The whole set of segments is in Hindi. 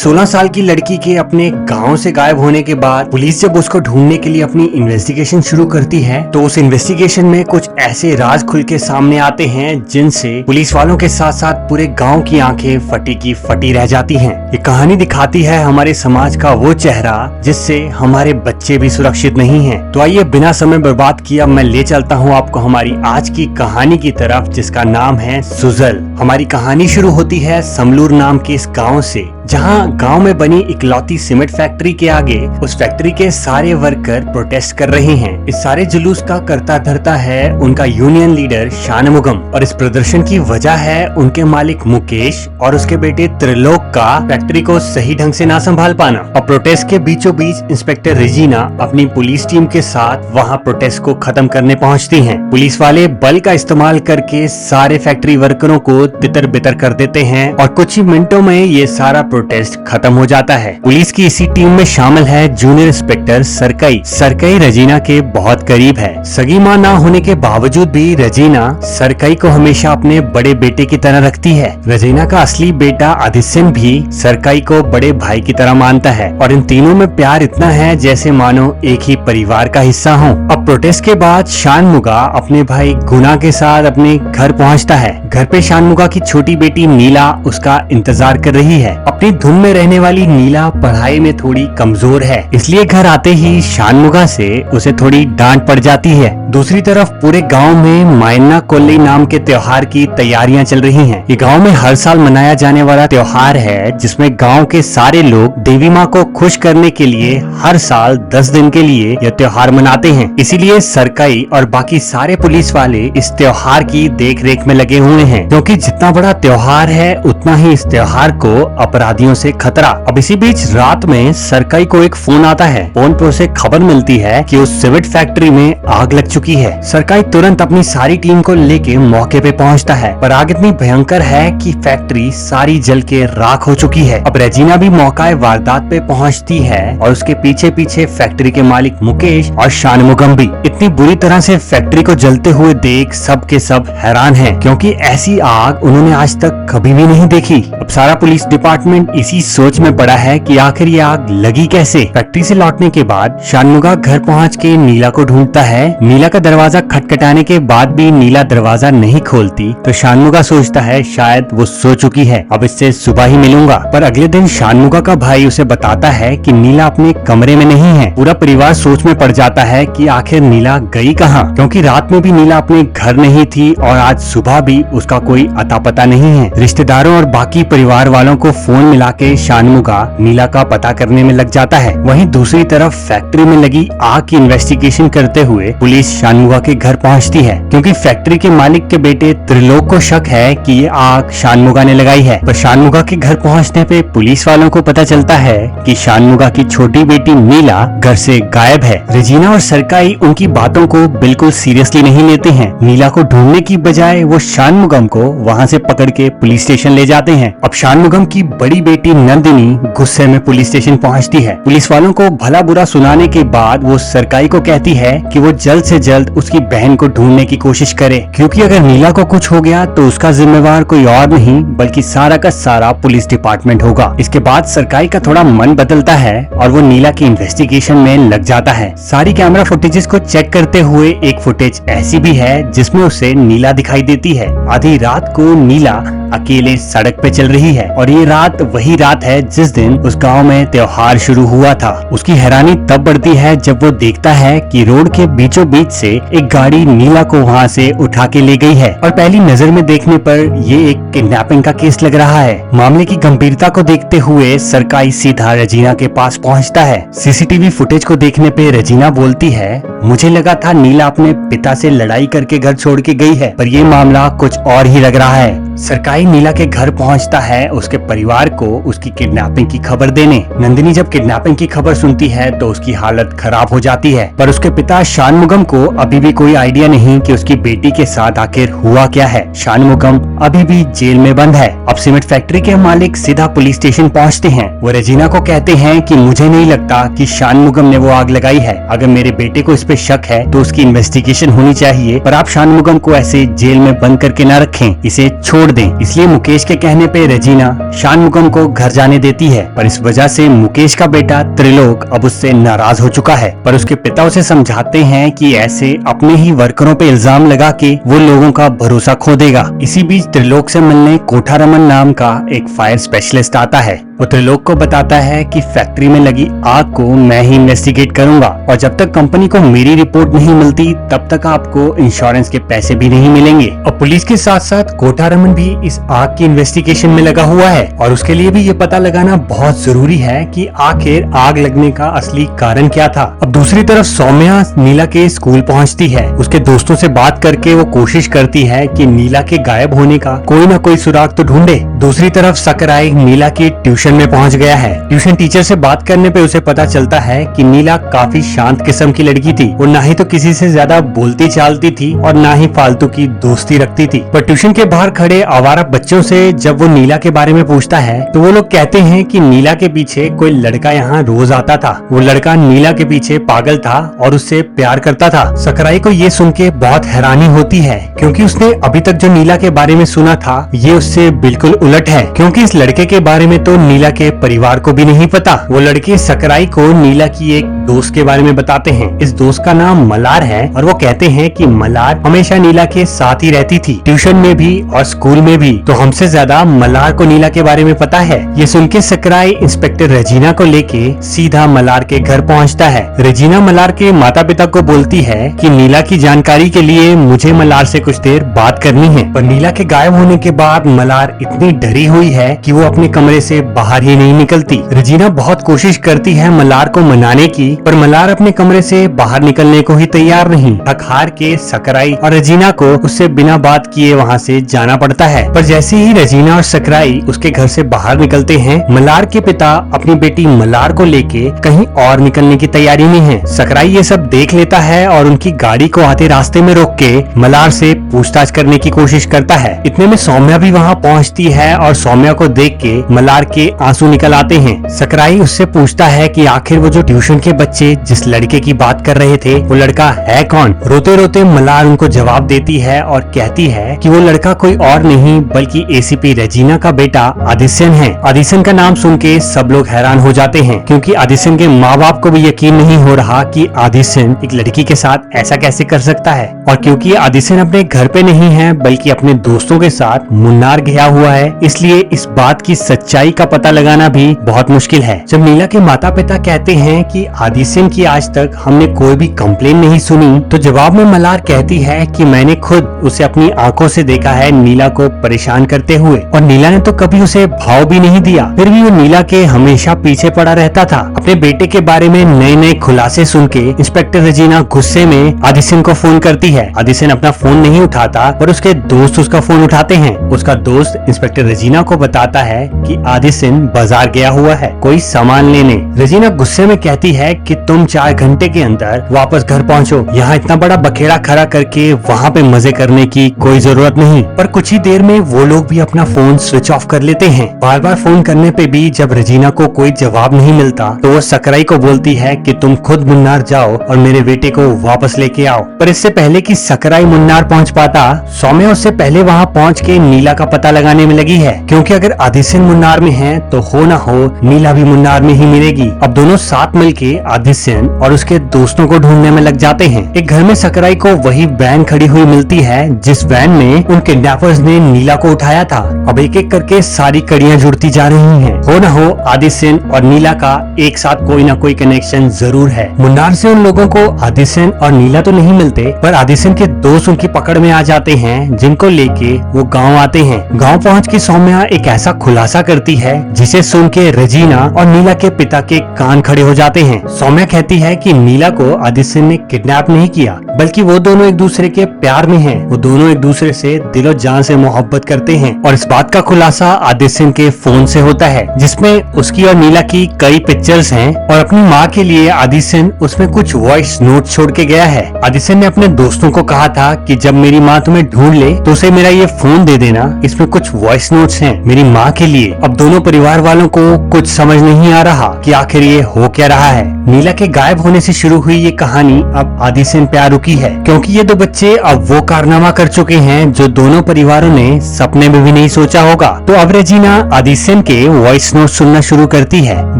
16 साल की लड़की के अपने गांव से गायब होने के बाद पुलिस जब उसको ढूंढने के लिए अपनी इन्वेस्टिगेशन शुरू करती है तो उस इन्वेस्टिगेशन में कुछ ऐसे राज खुल के सामने आते हैं जिनसे पुलिस वालों के साथ साथ पूरे गांव की आंखें फटी की फटी रह जाती हैं। ये कहानी दिखाती है हमारे समाज का वो चेहरा जिससे हमारे बच्चे भी सुरक्षित नहीं हैं। तो आइए बिना समय बर्बाद किया मैं ले चलता हूँ आपको हमारी आज की कहानी की तरफ, जिसका नाम है सुजल। हमारी कहानी शुरू होती है समलूर नाम के इस गाँव से, जहाँ गांव में बनी इकलौती सीमेंट फैक्ट्री के आगे उस फैक्ट्री के सारे वर्कर प्रोटेस्ट कर रहे हैं। इस सारे जुलूस का करता धरता है उनका यूनियन लीडर शानमुगम, और इस प्रदर्शन की वजह है उनके मालिक मुकेश और उसके बेटे त्रिलोक का फैक्ट्री को सही ढंग से ना संभाल पाना। और प्रोटेस्ट के बीचों बीच इंस्पेक्टर रेजिना अपनी पुलिस टीम के साथ वहाँ प्रोटेस्ट को खत्म करने पहुँचती है। पुलिस वाले बल का इस्तेमाल करके सारे फैक्ट्री वर्करों को तितर बितर कर देते हैं और कुछ ही मिनटों में ये सारा प्रोटेस्ट खत्म हो जाता है। पुलिस की इसी टीम में शामिल है जूनियर इंस्पेक्टर सरकई। सरकई रजीना के बहुत करीब है। सगी मां ना होने के बावजूद भी रजीना सरकई को हमेशा अपने बड़े बेटे की तरह रखती है। रजीना का असली बेटा आदित्यन भी सरकई को बड़े भाई की तरह मानता है और इन तीनों में प्यार इतना है जैसे मानो एक ही परिवार का हिस्सा हो। अब प्रोटेस्ट के बाद शानमुगा अपने भाई गुना के साथ अपने घर पहुँचता है। घर पे शानमुगा की छोटी बेटी नीला उसका इंतजार कर रही है। अपनी धुन में रहने वाली नीला पढ़ाई में थोड़ी कमजोर है, इसलिए घर आते ही शानमुगा से उसे थोड़ी डांट पड़ जाती है। दूसरी तरफ पूरे गांव में मायना कोल्ली नाम के त्योहार की तैयारियां चल रही हैं। ये गांव में हर साल मनाया जाने वाला त्योहार है जिसमें गांव के सारे लोग देवी माँ को खुश करने के लिए हर साल 10 दिन के लिए यह त्योहार मनाते हैं। इसीलिए सरकई और बाकी सारे पुलिस वाले इस त्योहार की देख रेख में लगे हुए हैं, क्योंकि जितना बड़ा त्योहार है उतना ही इस त्योहार को अपराधियों से खतरा। अब इसी बीच रात में सरकई को एक फोन आता है। फोन पर उसे खबर मिलती है कि उस सीमेंट फैक्ट्री में आग लग चुकी है। सरकई तुरंत अपनी सारी टीम को लेके मौके पे पहुंचता है, पर आग इतनी भयंकर है कि फैक्ट्री सारी जल के राख हो चुकी है। अब रेजिना भी मौका वारदात पे पहुंचती है और उसके पीछे पीछे फैक्ट्री के मालिक मुकेश और शानमुगम भी। इतनी बुरी तरह से फैक्ट्री को जलते हुए देख सब के सब हैरान हैं, क्योंकि ऐसी आग उन्होंने आज तक कभी भी नहीं देखी। अब सारा पुलिस डिपार्टमेंट इसी सोच में पड़ा है कि आखिर ये आग लगी कैसे। फैक्ट्री से लौटने के बाद शानमुगा घर पहुंच के नीला को ढूंढता है। नीला का दरवाजा खटखटाने के बाद भी नीला दरवाजा नहीं खोलती तो शानमुगा सोचता है शायद वो सो चुकी है, अब इससे सुबह ही मिलूंगा। पर अगले दिन शानमुगा का भाई उसे बताता है कि नीला अपने कमरे में नहीं है। पूरा परिवार सोच में पड़ जाता है कि आखिर नीला गई कहाँ, क्योंकि रात में भी नीला अपने घर नहीं थी और आज सुबह भी उसका कोई अता पता नहीं है। रिश्तेदारों और बाकी परिवार वालों को फोन मिला के शानमुगा नीला का पता करने में लग जाता है। वहीं दूसरी तरफ फैक्ट्री में लगी आग की इन्वेस्टिगेशन करते हुए पुलिस शानमुगा के घर पहुंचती है, क्योंकि फैक्ट्री के मालिक के बेटे त्रिलोक को शक है कि ये आग शानमुगा ने लगाई है। पर शानमुगा के घर पहुंचने पे पुलिस वालों को पता चलता है कि शानमुगा की छोटी बेटी नीला घर से गायब है। रेजिना और सरकई उनकी बातों को बिल्कुल सीरियसली नहीं लेते हैं। नीला को ढूंढने की बजाय वो शानमुगम को वहाँ से पकड़ के पुलिस स्टेशन ले जाते हैं। अब शानमुगम की बड़ी बेटी नंदिनी गुस्से में पुलिस स्टेशन पहुंचती है। पुलिस वालों को भला बुरा सुनाने के बाद वो सरकई को कहती है कि वो जल्द से जल्द उसकी बहन को ढूंढने की कोशिश करे, क्योंकि अगर नीला को कुछ हो गया तो उसका जिम्मेवार कोई और नहीं बल्कि सारा का सारा पुलिस डिपार्टमेंट होगा। इसके बाद सरकई का थोड़ा मन बदलता है और वो नीला की इन्वेस्टिगेशन में लग जाता है। सारी कैमरा फुटेजेस को चेक करते हुए एक फुटेज ऐसी भी है जिसमें उसे नीला दिखाई देती है। आधी रात को नीला अकेले सड़क पे चल रही है और ये रात वही रात है जिस दिन उस गांव में त्योहार शुरू हुआ था। उसकी हैरानी तब बढ़ती है जब वो देखता है कि रोड के बीचों बीच से एक गाड़ी नीला को वहाँ से उठा के ले गई है, और पहली नजर में देखने पर ये एक किडनैपिंग का केस लग रहा है। मामले की गंभीरता को देखते हुए सरकई सीधा रेजिना के पास पहुँचता है। सीसीटीवी फुटेज को देखने पे रेजिना बोलती है, मुझे लगा था नीला अपने पिता से लड़ाई करके घर छोड़ के गई है, पर ये मामला कुछ और ही लग रहा है। सरकई नीला के घर पहुंचता है उसके परिवार को उसकी किडनैपिंग की खबर देने। नंदिनी जब किडनैपिंग की खबर सुनती है तो उसकी हालत खराब हो जाती है, पर उसके पिता शानमुगम को अभी भी कोई आइडिया नहीं कि उसकी बेटी के साथ आखिर हुआ क्या है। शानमुगम अभी भी जेल में बंद है। अब सीमेंट फैक्ट्री के मालिक सीधा पुलिस स्टेशन पहुंचते हैं। वो रेजिना को कहते हैं कि मुझे नहीं लगता कि शानमुगम ने वो आग लगाई है। अगर मेरे बेटे को इस पे शक है तो उसकी इन्वेस्टिगेशन होनी चाहिए, पर आप शानमुगम को ऐसे जेल में बंद करके न रखें, इसे छोड़ दें। इसलिए मुकेश के कहने पे रेजिना शानमुगम को घर जाने देती है। पर इस वजह से मुकेश का बेटा त्रिलोक अब उससे नाराज हो चुका है। पर उसके पिता उसे समझाते हैं कि ऐसे अपने ही वर्करों पे इल्जाम लगा के वो लोगों का भरोसा खो देगा। इसी बीच त्रिलोक से मिलने कोठारमन नाम का एक फायर स्पेशलिस्ट आता है। वो त्रिलोक को बताता है कि फैक्ट्री में लगी आग को मैं ही इन्वेस्टिगेट करूंगा और जब तक कंपनी को मेरी रिपोर्ट नहीं मिलती तब तक आपको इंश्योरेंस के पैसे भी नहीं मिलेंगे। और पुलिस के साथ साथ कोठारमन भी इस आग की इन्वेस्टिगेशन में लगा हुआ है और उसके लिए भी ये पता लगाना बहुत जरूरी है कि आखिर आग लगने का असली कारण क्या था। अब दूसरी तरफ सौम्या नीला के स्कूल पहुंचती है। उसके दोस्तों से बात करके वो कोशिश करती है कि नीला के गायब होने का कोई ना कोई सुराग तो ढूंढे। दूसरी तरफ सकराई नीला की ट्यूशन में पहुंच गया है। ट्यूशन टीचर से बात करने पे उसे पता चलता है कि नीला काफी शांत किस्म की लड़की थी। वो ना ही तो किसी से ज्यादा बोलती चालती थी और ना ही फालतू की दोस्ती रखती थी। पर ट्यूशन के बाहर खड़े आवारा बच्चों से जब वो नीला के बारे में पूछता है तो वो लोग कहते हैं कि नीला के पीछे कोई लड़का यहाँ रोज आता था। वो लड़का नीला के पीछे पागल था और उससे प्यार करता था। सकराई को ये सुन के बहुत हैरानी होती है क्योंकि उसने अभी तक जो नीला के बारे में सुना था ये उससे बिल्कुल उलट है, क्योंकि इस लड़के के बारे में तो नीला के परिवार को भी नहीं पता। वो लड़के सकराई को नीला की एक दोस्त के बारे में बताते हैं। इस दोस्त का नाम मलार है और वो कहते हैं कि मलार हमेशा नीला के साथ ही रहती थी, ट्यूशन में भी और स्कूल में भी। तो हमसे ज्यादा मलार को नीला के बारे में पता है। ये सुन के सकराई इंस्पेक्टर रेजिना को लेके सीधा मलार के घर पहुंचता है। रेजिना मलार के माता पिता को बोलती है कि नीला की जानकारी के लिए मुझे मलार से कुछ देर बात करनी है। पर नीला के गायब होने के बाद मलार इतनी डरी हुई है कि वो अपने कमरे से बाहर ही नहीं निकलती। रेजिना बहुत कोशिश करती है मलार को मनाने की, पर मलार अपने कमरे से बाहर निकलने को ही तैयार नहीं। थक हार के सकराई और रेजिना को उससे बिना बात किए वहाँ से जाना पड़ता है। पर जैसे ही रेजिना और सकराई उसके घर से बाहर निकलते हैं, मलार के पिता अपनी बेटी मलार को लेके कहीं और निकलने की तैयारी में है। सकराई ये सब देख लेता है और उनकी गाड़ी को आधे रास्ते में रोक के मलार से पूछताछ करने की कोशिश करता है। इतने में सौम्या भी वहाँ पहुँचती है और सौम्या को देख के मलार के आंसू निकल आते हैं। सकराई उससे पूछता है कि आखिर वो जो ट्यूशन के बच्चे जिस लड़के की बात कर रहे थे वो लड़का है कौन। रोते रोते मलार उनको जवाब देती है और कहती है कि वो लड़का कोई और नहीं बल्कि एसीपी रेजिना का बेटा आदित्यन है। आदित्यन का नाम सुन के सब लोग हैरान हो जाते हैं क्योंकि आदित्यन के माँ बाप को भी यकीन नहीं हो रहा कि आदित्यन एक लड़की के साथ ऐसा कैसे कर सकता है। और क्योंकि आदित्यन अपने घर पे नहीं है बल्कि अपने दोस्तों के साथ मुन्नार गया हुआ है, इसलिए इस बात की सच्चाई का पता लगाना भी बहुत मुश्किल है। जब नीला के माता पिता कहते हैं कि आदित्यन की आज तक हमने कोई भी कंप्लेन नहीं सुनी, तो जवाब में मलार कहती है कि मैंने खुद उसे अपनी आंखों से देखा है नीला को परेशान करते हुए, और नीला ने तो कभी उसे भाव भी नहीं दिया। फिर भी वो नीला के हमेशा पीछे पड़ा रहता था। अपने बेटे के बारे में नए नए खुलासे सुन के इंस्पेक्टर रेजिना गुस्से में आदित्यन को फोन करती है। आदित्यन अपना फोन नहीं उठाता पर उसके दोस्त उसका फोन उठाते हैं। उसका दोस्त इंस्पेक्टर रेजिना को बताता है कि आदित्यन बाजार गया हुआ है कोई सामान लेने। रेजिना गुस्से में कहती है कि तुम 4 घंटे के अंदर वापस घर पहुंचो, यहाँ इतना बड़ा बखेड़ा खड़ा करके वहाँ पे मजे करने की कोई जरूरत नहीं। पर कुछ ही देर में वो लोग भी अपना फोन स्विच ऑफ कर लेते हैं। बार बार फोन करने पे भी जब रेजिना को कोई जवाब नहीं मिलता तो वो सकराई को बोलती है कि तुम खुद मुन्नार जाओ और मेरे बेटे को वापस लेके आओ। पर इससे पहले कि सकराई मुन्नार पहुंच पाता, सौम्या उससे पहले वहां पहुंच के नीला का पता लगाने में लगी है, क्योंकि अगर आदित्यन मुन्नार में है तो हो ना हो नीला भी मुन्नार में ही मिलेगी। अब दोनों साथ मिलके आदित्यन और उसके दोस्तों को ढूंढने में लग जाते हैं। एक घर में सकराई को वही वैन खड़ी हुई मिलती है जिस वैन में उन किडनैपर्स ने नीला को उठाया था। अब एक एक करके सारी कड़ियां जुड़ती जा रही हैं। हो ना हो आदित्यन और नीला का एक साथ कोई ना कोई कनेक्शन जरूर है। मुन्नार से उन लोगों को आदित्यन और नीला तो नहीं मिलते, पर आदित्यन के दोस्त उनकी पकड़ में आ जाते हैं, जिनको लेके वो गाँव आते हैं। गाँव पहुँच के सौम्या एक ऐसा खुलासा करती है जिसे सुन के रेजिना और नीला के पिता के कान खड़े हो जाते हैं। सौम्या कहती है कि नीला को आदित्यन ने किडनैप नहीं किया, बल्कि वो दोनों एक दूसरे के प्यार में हैं। वो दोनों एक दूसरे से दिलो जान से मोहब्बत करते हैं। और इस बात का खुलासा आदित्यन के फोन से होता है जिसमें उसकी और नीला की कई पिक्चर्स हैं, और अपनी माँ के लिए आदित्यन उसमें कुछ वॉइस नोट छोड़ के गया है। आदित्यन ने अपने दोस्तों को कहा था कि जब मेरी माँ तुम्हें ढूंढ ले तो उसे मेरा ये फोन दे देना, इसमें कुछ वॉइस नोट्स हैं मेरी माँ के लिए। अब दोनों परिवार वालों को कुछ समझ नहीं आ रहा कि आखिर ये हो क्या रहा है। नीला के गायब होने से शुरू हुई ये कहानी अब आदि सेन पे आ रुकी है, क्योंकि ये दो बच्चे अब वो कारनामा कर चुके हैं जो दोनों परिवारों ने सपने में भी नहीं सोचा होगा। तो अब रेजिना आदि सेन के वॉइस नोट सुनना शुरू करती है।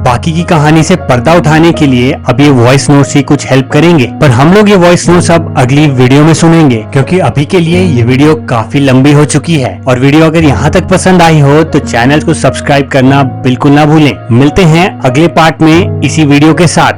बाकी की कहानी से पर्दा उठाने के लिए अब ये वॉइस नोट्स ही कुछ हेल्प करेंगे, पर हम लोग ये वॉइस नोट्स अब अगली वीडियो में सुनेंगे, क्योंकि अभी के लिए ये वीडियो काफी लंबी हो चुकी है। और वीडियो अगर यहाँ तक पसंद आई हो तो चैनल को सब्सक्राइब करना बिल्कुल ना भूलें। मिलते हैं अगले पार्ट में इसी वीडियो के साथ।